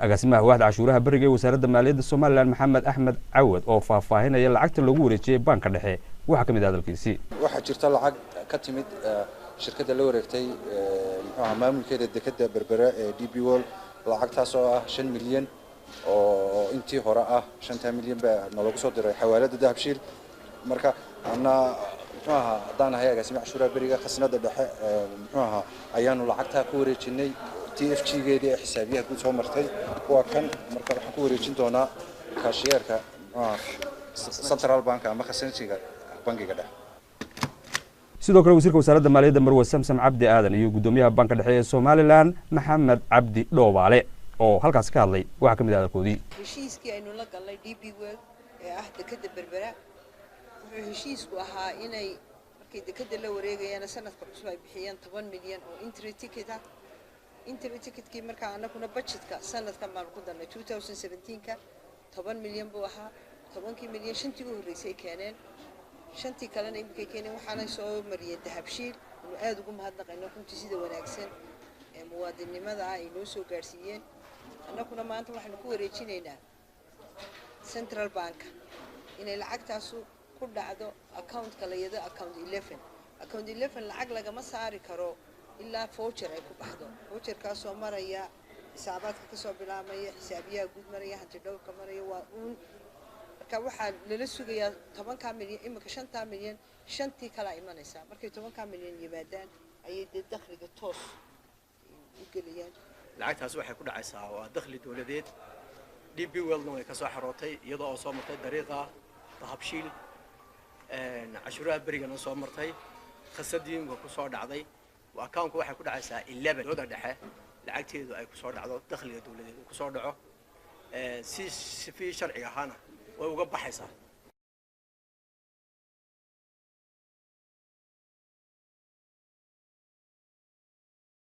agaasimaha waaxda cashuuraha bariga ee wasaaradda maaliyadda Soomaaliland Maxamed Axmed Cawad oo faahfaahinaya lacagta lagu wareejiyay banka dhexe waxa kamid ah hadalkiisii waxa jirta lacag ka timid shirkadda la wareegtay maamulkeeda dekedda berbera ee DP World lacagtaas oo ah 5 milyan oo intii hore ah 5 milyan baa nalagu soo diray xawaalada dahabshiil marka ana hadaan ahay agaasimaha cashuuraha bariga khasnada dhexe ayaanu lacagta ku wareejinay TFG-geedii xisaabiyaha guud soo martay waa kan marka waxaan ku wareejin doonaa kaashiyerka Central Bank ama khasnadka bangiga dhexe sidoo kale wasiirka wasaaradda maaliyadda Marwo Samsam Cabdi Aadan iyo gudoomiyaha banka dhexe ee Soomaaliland Maxamed Cabdi Dhoobaale oo halkaas ka hadlay waxa kamid ah hadalkoodii heshiiskii aynu la galnay DP World ee ah dekedda berbera wuxuu heshiisku ahaa inay markay dekedda la wareegayaan sanadka cusub ay bixiyaan 10 milyan oo entry ticketkii markaa anaguna budgetka sanadkan baan ku darnay 2017ka 10 milyan buu ahaa 10 milyan shantii ugu horeysay keeneen shantii kalena imika keeneen waxaana soo mariyay dahabshiil oo aad ugu mahadnaqayno runtii sida wanaagsan ee muwaadinimada ay noo soo gaarsiiyeen anaguna maanta waxaanu ku wareejinaynaa Central Bank inay lacagtaas ku dhacdo account-ka la yiraahdo account 11 lacag lagama saari karo ilaa voucher ay ku baxdo voucher-kaas oo maraya xisaabaadka ka soo bilaabmaya xisaabiyaha guud maraya hanti dhowrka maraya waa marka waxa lala sugayaa 10 milyan imika 5 milyan shantii kala imanaysa markay 10 milyan yimaadaan ayay dakhliga toos u geliyaan lacagtaas waxay ku dhacaysaa waa dakhli dawladeed DP World way ka soo xarootay iyadoo soo martay dariiqa dahabshiil cashuuraha barigana soo martay khasadiinka ku soo dhacday waa account waxay ku dhacaysaa 11 dooda dhexe lacagteedu ay ku soo dhacdo dakhliga dawladeed ku soo dhaco si sharci ahaan way uga baxaysaa